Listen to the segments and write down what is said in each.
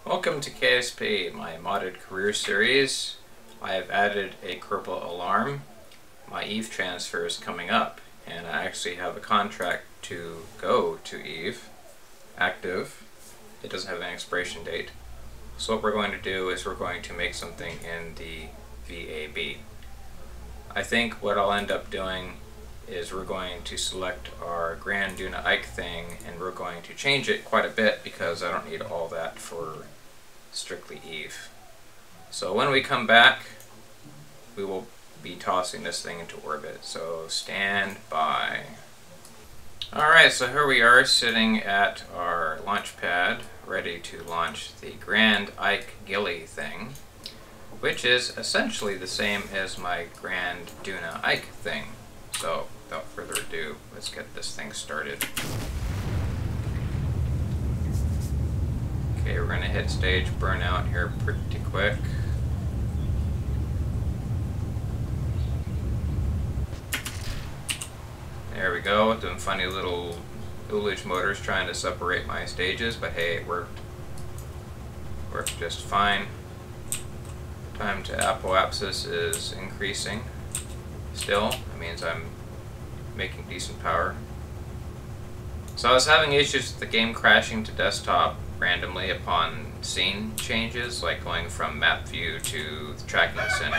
Welcome to KSP, my modded career series. I have added a Kerbal alarm. My Eve transfer is coming up, and I actually have a contract to go to Eve, active. It doesn't have an expiration date. So what we're going to do is we're going to make something in the VAB. I think what I'll end up doing is we're going to select our Grand Duna Ike thing, and we're going to change it quite a bit because I don't need all that for strictly Eve. So when we come back, we will be tossing this thing into orbit. So stand by. Alright, so here we are sitting at our launch pad, ready to launch the Grand Ike Gilly thing, which is essentially the same as my Grand Duna Ike thing. So without further ado, let's get this thing started. Okay, we're going to hit stage burnout here pretty quick. There we go, doing funny little Ullage motors trying to separate my stages, but hey, it worked. Worked just fine. Time to apoapsis is increasing still. That means I'm making decent power. So I was having issues with the game crashing to desktop randomly upon scene changes, like going from map view to the tracking center,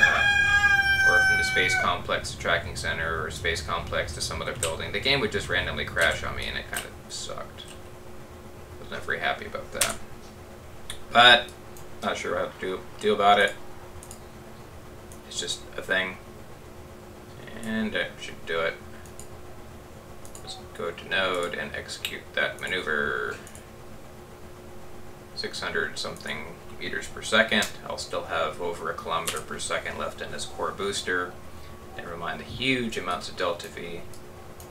or from the space complex to tracking center, or space complex to some other building. The game would just randomly crash on me, and it kind of sucked. I was not very happy about that. But not sure what to do about it. It's just a thing, and I should do it. Just go to node and execute that maneuver. 600 something meters per second. I'll still have over a kilometer per second left in this core booster. Never mind the huge amounts of delta V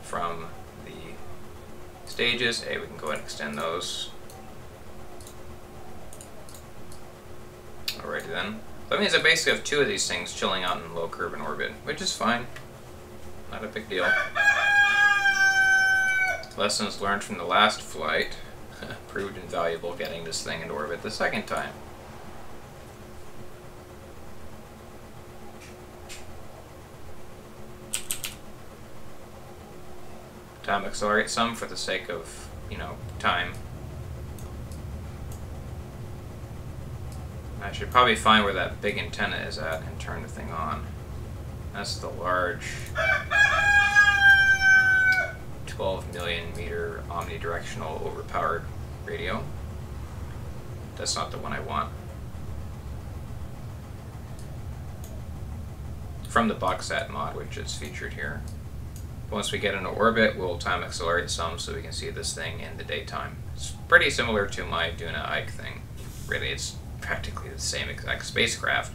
from the stages. Hey, we can go ahead and extend those. Alrighty then. That means I basically have two of these things chilling out in low Kerbal orbit, which is fine. Not a big deal. Lessons learned from the last flight. Proved invaluable getting this thing into orbit the second time. Time accelerate some for the sake of, time. I should probably find where that big antenna is at and turn the thing on. That's the large 12 million meter omnidirectional overpowered radio. That's not the one I want. From the box set mod, which is featured here. Once we get into orbit, we'll time accelerate some so we can see this thing in the daytime. It's pretty similar to my Duna Ike thing. Really, it's practically the same exact spacecraft,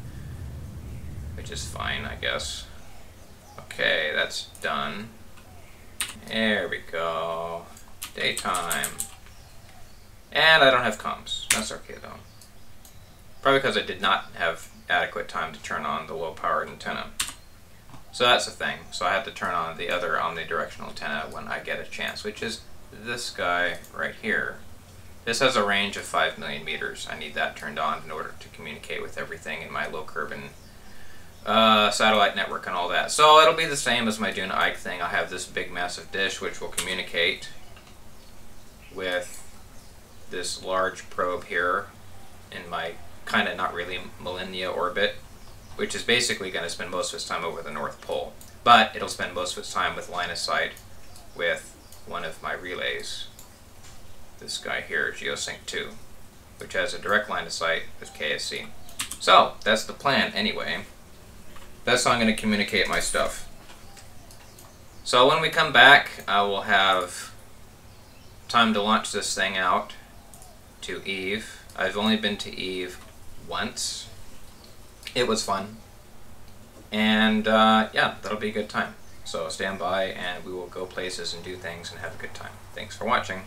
which is fine, I guess. Okay, that's done. There we go. Daytime. And I don't have comms. That's okay though. Probably because I did not have adequate time to turn on the low powered antenna. So that's the thing. So I had to turn on the other omnidirectional antenna when I get a chance, which is this guy right here. This has a range of 5 million meters. I need that turned on in order to communicate with everything in my low Kerbal satellite network and all that. So it'll be the same as my Duna Ike thing. I have this big massive dish which will communicate with this large probe here in my kind of not really millennia orbit, which is basically going to spend most of its time over the North Pole. But it'll spend most of its time with line of sight with one of my relays. This guy here, Geosync 2, which has a direct line of sight with KSC. So that's the plan anyway. That's how I'm going to communicate my stuff. So when we come back, I will have time to launch this thing out to Eve. I've only been to Eve once. It was fun. And yeah, that'll be a good time. So stand by and we will go places and do things and have a good time. Thanks for watching.